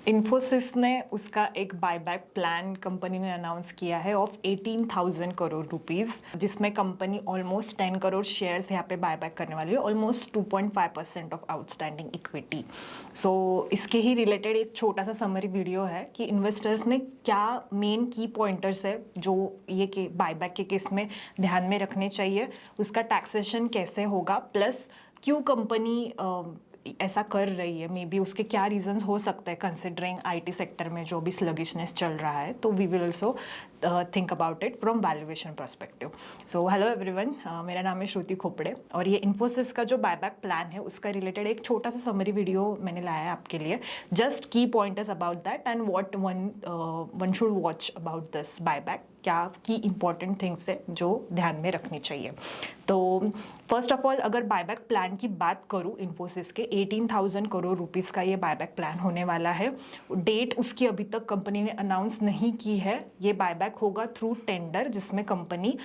इन्फोसिस ने उसका एक बायबैक प्लान कंपनी ने अनाउंस किया है ऑफ 18,000 करोड़ रुपीस, जिसमें कंपनी ऑलमोस्ट 10 करोड़ शेयर्स यहाँ पे बायबैक करने वाली है, ऑलमोस्ट 2.5% ऑफ आउटस्टैंडिंग इक्विटी। सो इसके ही रिलेटेड एक छोटा सा समरी वीडियो है कि इन्वेस्टर्स ने क्या मेन की पॉइंटर्स है जो ये के बायबैक के केस में ध्यान में रखने चाहिए, उसका टैक्सेशन कैसे होगा, प्लस क्यों कंपनी ऐसा कर रही है, मे बी उसके क्या रीजंस हो सकते हैं कंसिडरिंग आईटी सेक्टर में जो भी स्लगिशनेस चल रहा है। तो we will also think about it from valuation perspective. So hello everyone, मेरा नाम है श्रुति खोपड़े और ये इन्फोसिस का जो बायबैक प्लान है उसका रिलेटेड एक छोटा सा समरी वीडियो मैंने लाया है आपके लिए। जस्ट की pointers about that and what one should watch about this buyback, क्या की इंपॉर्टेंट थिंग्स है जो ध्यान में रखनी चाहिए। तो फर्स्ट ऑफ ऑल अगर बायबैक प्लान की बात करूँ, इन्फोसिस के 18,000 करोड़ रुपीस का ये बायबैक प्लान होने वाला है। डेट उसकी अभी तक कंपनी ने अनाउंस नहीं की है। ये बायबैक होगा थ्रू टेंडर, जिसमें कंपनी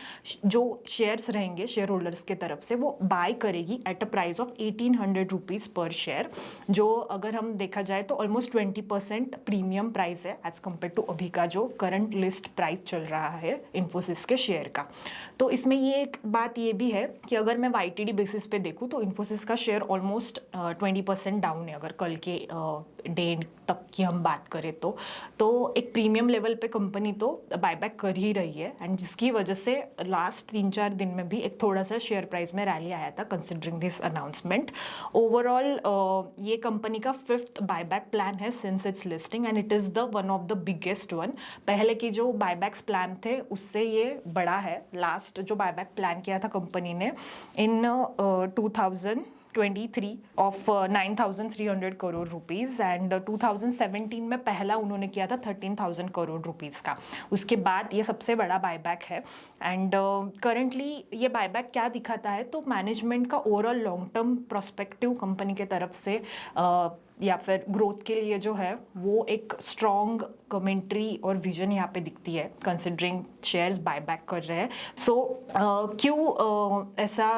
जो शेयर्स रहेंगे शेयर होल्डर्स के तरफ से वो बाय करेगी at a price of 1800 rupees per share, जो अगर हम देखा जाए तो ऑलमोस्ट 20% प्रीमियम प्राइस है एज कम्पेयर टू अभी का जो करंट लिस्ट प्राइस चल रहा है इन्फोसिस के शेयर का। तो इसमें ये एक बात ये भी है कि अगर मैं वाईटीडी बेसिस पे देखूँ तो इन्फोसिस का शेयर ऑलमोस्ट 20% डाउन है अगर कल के डे तक की हम बात करें तो एक प्रीमियम लेवल पे कंपनी तो बायबैक कर ही रही है, एंड जिसकी वजह से लास्ट 3-4 दिन में भी एक थोड़ा सा शेयर प्राइस में रैली आया था कंसिडरिंग दिस अनाउंसमेंट। ओवरऑल ये कंपनी का 5th बायबैक प्लान है since it's listing and it is the one of the biggest one. पहले की जो बायबैक्स प्लान थे उससे ये बड़ा है। लास्ट जो बायबैक प्लान किया था कंपनी ने इन 2023 ऑफ 9,300 करोड़ रुपीस, एंड 2017 में पहला उन्होंने किया था 13,000 करोड़ रुपीस का। उसके बाद ये सबसे बड़ा बायबैक है। एंड करंटली ये बायबैक क्या दिखाता है, तो मैनेजमेंट का overall long term prospective company के तरफ से या फिर ग्रोथ के लिए जो है वो एक स्ट्रॉन्ग कमेंट्री और विजन यहाँ पे दिखती है कंसिडरिंग शेयर्स बायबैक कर रहे हैं। सो क्यों ऐसा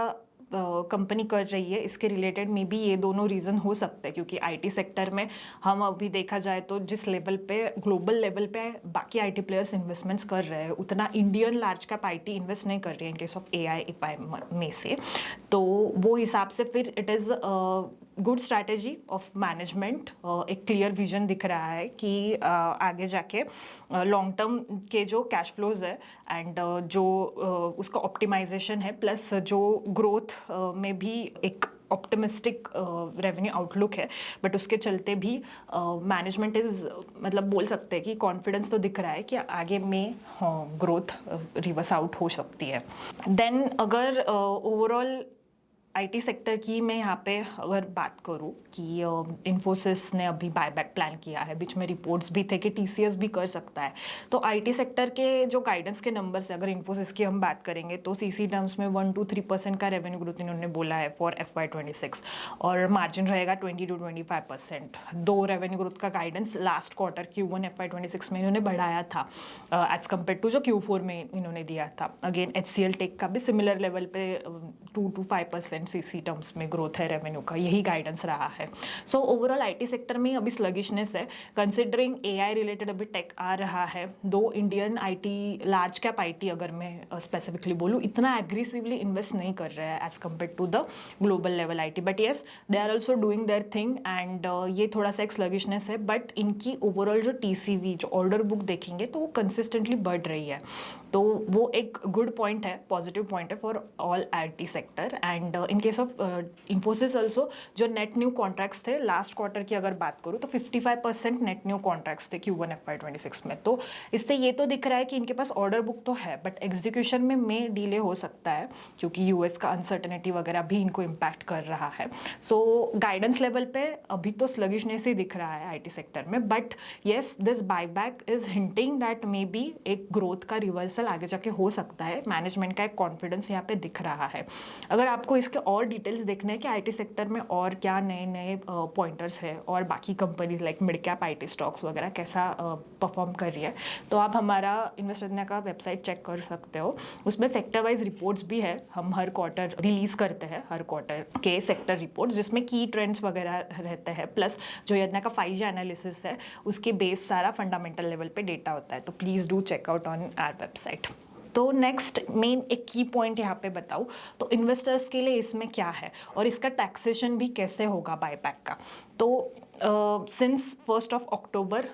कंपनी कर रही है, इसके रिलेटेड मे बी ये दोनों रीज़न हो सकते हैं, क्योंकि आईटी सेक्टर में हम अभी देखा जाए तो जिस लेवल पे ग्लोबल लेवल पे बाकी आईटी प्लेयर्स इन्वेस्टमेंट्स कर रहे हैं उतना Indian large cap IT invest नहीं कर रही है इन केस ऑफ एआई एपीआई में से। तो वो हिसाब से फिर it is good strategy of management, एक क्लियर विजन दिख रहा है कि आगे जाके लॉन्ग टर्म के जो कैश फ्लोज है एंड जो उसका ऑप्टिमाइजेशन है, प्लस जो ग्रोथ में भी एक ऑप्टिमिस्टिक रेवेन्यू आउटलुक है, बट उसके चलते भी मैनेजमेंट इज मतलब बोल सकते हैं कि कॉन्फिडेंस तो दिख रहा है कि आगे में ग्रोथ रिवर्स आउट हो सकती है। देन अगर ओवरऑल आईटी सेक्टर की मैं यहाँ पे अगर बात करूँ कि इन्फोसिस ने अभी बायबैक प्लान किया है, बीच में रिपोर्ट्स भी थे कि टीसीएस भी कर सकता है। तो आईटी सेक्टर के जो गाइडेंस के नंबर्स है, अगर इन्फोसिस की हम बात करेंगे तो सीसी टर्म्स में 1-3% का रेवेन्यू ग्रोथ इन्होंने बोला है फॉर FY26, और मार्जिन रहेगा 20-25%। दो रेवेन्यू ग्रोथ का guidance last quarter Q1 FY26 में इन्होंने बढ़ाया था एज कम्पेयर टू जो Q4 में इन्होंने दिया था। अगेन HCL टेक का भी सिमिलर लेवल पे 2-5% सीसी टर्म्स में ग्रोथ है रेवेन्यू का, यही गाइडेंस रहा है। सो ओवरऑल आईटी सेक्टर में अभी स्लगिशनेस है कंसिडरिंग एआई रिलेटेड अभी टेक आ रहा है। दो Indian IT large cap IT अगर मैं स्पेसिफिकली बोलूँ इतना एग्रेसिवली इन्वेस्ट नहीं कर रहा है as compared to the global level IT, but yes they are also doing their thing and ये थोड़ा सा एक स्लगिशनेस है। बट इनकी ओवरऑल जो टीसीवी जो ऑर्डर बुक देखेंगे तो वो कंसिस्टेंटली बढ़ रही है, तो वो एक गुड पॉइंट है, पॉजिटिव पॉइंट है for all IT sector. And in case of Infosys also जो नेट न्यू कॉन्ट्रैक्ट्स थे लास्ट क्वार्टर की अगर बात करूँ तो 55% नेट न्यू कॉन्ट्रैक्ट्स थे Q1 FY26 में। तो इससे ये तो दिख रहा है कि इनके पास ऑर्डर बुक तो है, बट एग्जीक्यूशन में डिले हो सकता है क्योंकि यूएस का अनसर्टेनिटी वगैरह भी इनको इम्पैक्ट कर रहा है। सो गाइडेंस लेवल पे अभी तो स्लगिशनेस ही दिख रहा है आईटी सेक्टर में, but yes this buyback is hinting that may be एक ग्रोथ का रिवर्सल आगे जाके हो सकता है। मैनेजमेंट का एक कॉन्फिडेंस यहाँ पे दिख रहा है। अगर आपको इसके और डिटेल्स देखना है कि आईटी सेक्टर में और क्या नए नए पॉइंटर्स है और बाकी companies like mid cap IT stocks वगैरह कैसा परफॉर्म कर रही है, तो आप हमारा इन्वेस्टर दुनिया का वेबसाइट चेक कर सकते हो। उसमें सेक्टर वाइज रिपोर्ट्स भी है, हम हर क्वार्टर रिलीज करते हैं, हर क्वार्टर के सेक्टर रिपोर्ट्स जिसमें की ट्रेंड्स वगैरह रहते हैं, प्लस जो यदना का 5G एनालिसिस है उसके बेस सारा फंडामेंटल लेवल पे डेटा होता है। तो please do checkout on our website. तो नेक्स्ट मेन एक की पॉइंट यहाँ पे बताऊँ तो इन्वेस्टर्स के लिए इसमें क्या है और इसका टैक्सेशन भी कैसे होगा बायबैक का। तो सिंस 1 अक्टूबर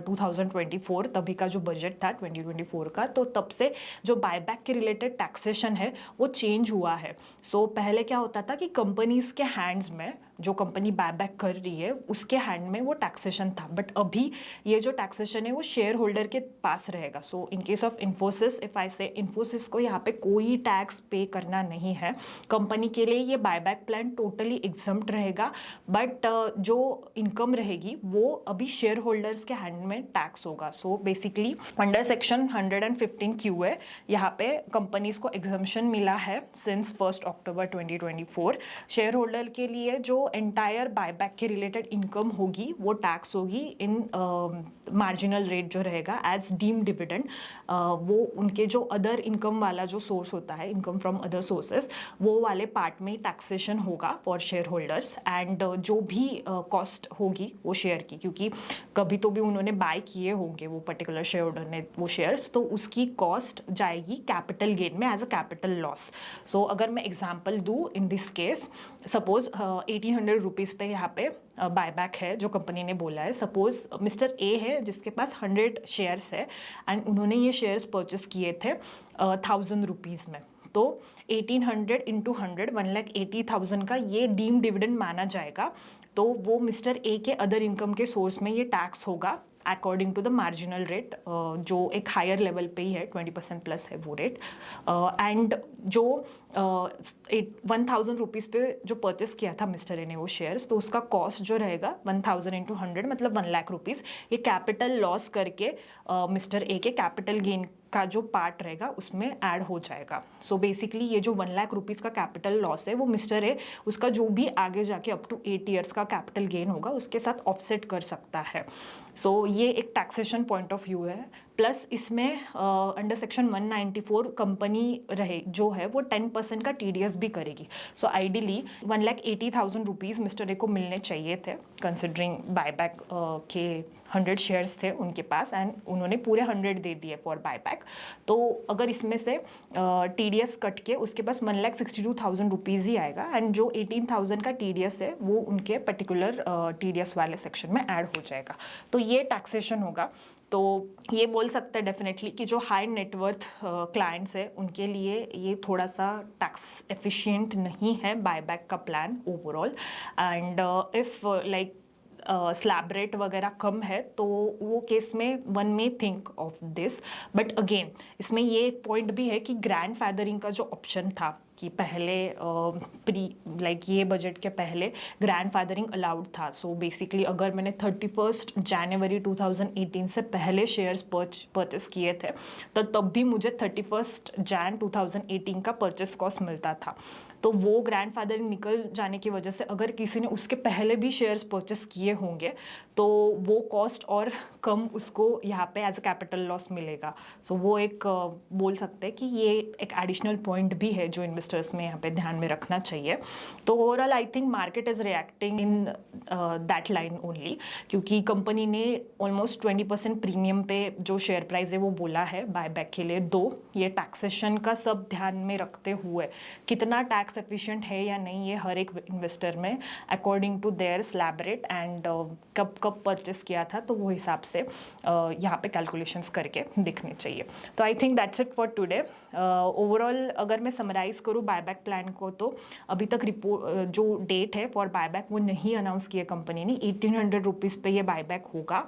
2024 तभी का जो बजट था 2024 का, तो तब से जो बायबैक के रिलेटेड टैक्सेशन है वो चेंज हुआ है। सो पहले क्या होता था कि कंपनीज के हैंड्स में, जो कंपनी बायबैक कर रही है उसके हैंड में वो टैक्सेशन था, बट अभी ये जो टैक्सेशन है वो शेयर होल्डर के पास रहेगा। So in case of Infosys, if I say Infosys को यहाँ पे कोई टैक्स पे करना नहीं है। कंपनी के लिए ये बायबैक प्लान टोटली एग्जम्प्ट रहेगा, बट जो इनकम रहेगी वो अभी शेयर होल्डर्स के हैंड में टैक्स होगा। So basically under section 115 QA यहाँ पे कंपनीज को एग्जम्पशन मिला है सिंस 1 अक्टूबर 2024। शेयर होल्डर के लिए जो एंटायर बायबैक के रिलेटेड इनकम होगी वो टैक्स होगी इन मार्जिनल रेट जो रहेगा एज डीम डिविडेंड। वो उनके जो अदर इनकम वाला जो सोर्स होता है, इनकम फ्रॉम अदर सोर्सेस, वो वाले पार्ट में टैक्सेशन होगा फॉर शेयर होल्डर्स। एंड जो भी कॉस्ट होगी वो शेयर की, क्योंकि कभी तो भी उन्होंने बाय किए होंगे वो पर्टिकुलर शेयर होल्डर ने वो शेयर्स, तो उसकी कॉस्ट जाएगी कैपिटल गेन में एज अ कैपिटल लॉस। सो अगर मैं एग्जांपल दूँ, in this case suppose 1800 rupees पे यहाँ पे बायबैक है जो कंपनी ने बोला है। सपोज मिस्टर ए है जिसके पास 100 शेयर्स है एंड उन्होंने ये शेयर्स परचेस किए थे 1000 रुपीज़ में, तो 1800 इंटू 100 1,80,000 का ये डीम डिविडेंड माना जाएगा। तो वो मिस्टर ए के अदर इनकम के सोर्स में ये टैक्स होगा according to the marginal rate, जो एक हायर लेवल पे ही है, 20% प्लस है वो रेट। एंड जो 1000 रुपीज़ पे जो परचेस किया था मिस्टर ए ने वो शेयर्स, तो उसका कॉस्ट जो रहेगा 1000 इंटू 100 मतलब 1 लाख रुपीज़, ये कैपिटल लॉस करके मिस्टर ए के कैपिटल गेन का जो पार्ट रहेगा उसमें ऐड हो जाएगा। सो बेसिकली ये जो 1 लाख रुपीज़ का कैपिटल लॉस है वो मिस्टर ए उसका जो भी आगे जाके अप टू 8 ईयर्स का कैपिटल गेन होगा उसके साथ ऑफसेट कर सकता है। सो ये एक टैक्सेशन पॉइंट ऑफ व्यू है। प्लस इसमें अंडर सेक्शन 194 कंपनी रहे जो है वो 10% का TDS भी करेगी। So ideally 1,80,000 rupees mister A को मिलने चाहिए थे, कंसिडरिंग बायबैक के 100 शेयर्स थे उनके पास एंड उन्होंने पूरे 100 दे दिए फॉर बायबैक। तो अगर इसमें से TDS कट के उसके पास 1,62,000 रुपीज़ ही आएगा एंड जो 18,000 का TDS है वो उनके पर्टिकुलर TDS वाले सेक्शन में ऐड हो जाएगा। तो ये टैक्सेशन होगा। तो ये बोल सकते हैं डेफिनेटली कि जो हाई नेटवर्थ क्लाइंट्स है उनके लिए ये थोड़ा सा टैक्स एफिशिएंट नहीं है बायबैक का plan overall. And if like slab rate वगैरह कम है तो वो केस में one may think of this. But again इसमें ये एक पॉइंट भी है कि ग्रैंड फादरिंग का जो ऑप्शन था कि पहले ये बजट के पहले ग्रैंड फादरिंग अलाउड था। सो बेसिकली अगर मैंने 31 जनवरी 2018 से पहले शेयर्स परचेस किए थे तो तब भी मुझे 31 जन 2018 का परचेस कॉस्ट मिलता था। तो वो ग्रैंड फादरिंग निकल जाने की वजह से अगर किसी ने उसके पहले भी शेयर्स परचेस किए होंगे तो वो कॉस्ट और कम उसको यहाँ पे एज अ कैपिटल लॉस मिलेगा। सो वो एक बोल सकते हैं कि ये एक एडिशनल पॉइंट भी है जो इन्वेस्टर्स में यहाँ पे ध्यान में रखना चाहिए। तो overall I think market is reacting in that line only, क्योंकि कंपनी ने ऑलमोस्ट 20% प्रीमियम पे जो शेयर प्राइस है वो बोला है बायबैक के लिए। दो ये टैक्सेशन का सब ध्यान में रखते हुए कितना टैक्स एफिशिएंट है या नहीं ये हर एक इन्वेस्टर में according to their slab rate and कब कब परचेस किया था तो वो हिसाब से यहाँ पे कैलकुलेशंस करके दिखने चाहिए। तो आई think that's it for today. Overall अगर मैं समराइज करूँ बायबैक प्लान को तो अभी तक रिपोर्ट जो डेट है फॉर बायबैक वो नहीं अनाउंस किया कंपनी ने। 1800 रुपीज़ पे ये बायबैक होगा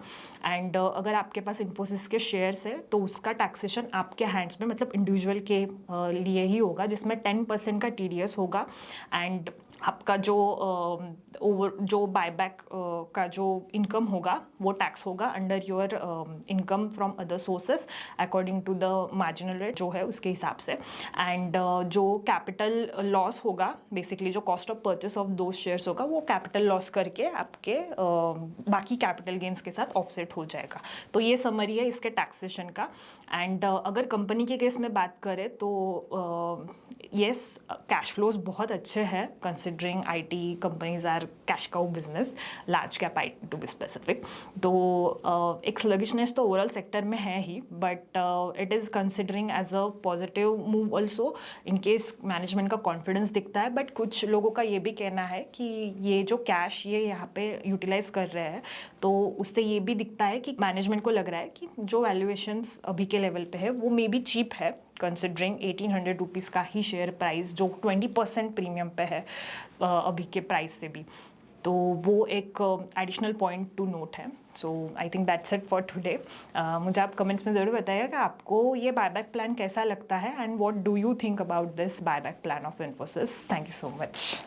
एंड अगर आपके पास इन्फोसिस के शेयर्स है तो उसका टैक्सेशन आपके हैंड्स में मतलब इंडिविजुअल के लिए ही होगा, जिसमें 10% का TDS होगा एंड आपका जो बायबैक का जो इनकम होगा वो टैक्स होगा under your income from other sources according to the marginal rate जो है उसके हिसाब से। एंड जो कैपिटल लॉस होगा, बेसिकली जो कॉस्ट ऑफ परचेस ऑफ दो शेयर्स होगा, वो कैपिटल लॉस करके आपके बाकी कैपिटल गेन्स के साथ ऑफसेट हो जाएगा। तो ये समरी है इसके टैक्सेशन का। एंड अगर कंपनी के केस में बात करें तो येस, कैश फ्लोज बहुत अच्छे हैं considering IT companies are cash cow business, large cap IT to be specific. तो एक स्लगिशनेस तो ओवरऑल सेक्टर में है ही, but it is considering as a positive move also in case management का कॉन्फिडेंस दिखता है। बट कुछ लोगों का ये भी कहना है कि ये जो कैश ये यहाँ पे यूटिलाइज कर रहे हैं, तो उससे ये भी दिखता है कि मैनेजमेंट को लग रहा है कि जो वैल्यूएशंस अभी के लेवल पे है वो मे बी चीप है कंसिडरिंग 1800 रुपीज़ का ही शेयर प्राइस जो 20% प्रीमियम पे है अभी के प्राइस से भी। तो वो एक एडिशनल पॉइंट टू नोट है। So I think that's it for today. मुझे आप कमेंट्स में ज़रूर बताइएगा कि आपको ये बायबैक प्लान कैसा लगता है and what do you think about this buyback plan of Infosys. Thank you so much.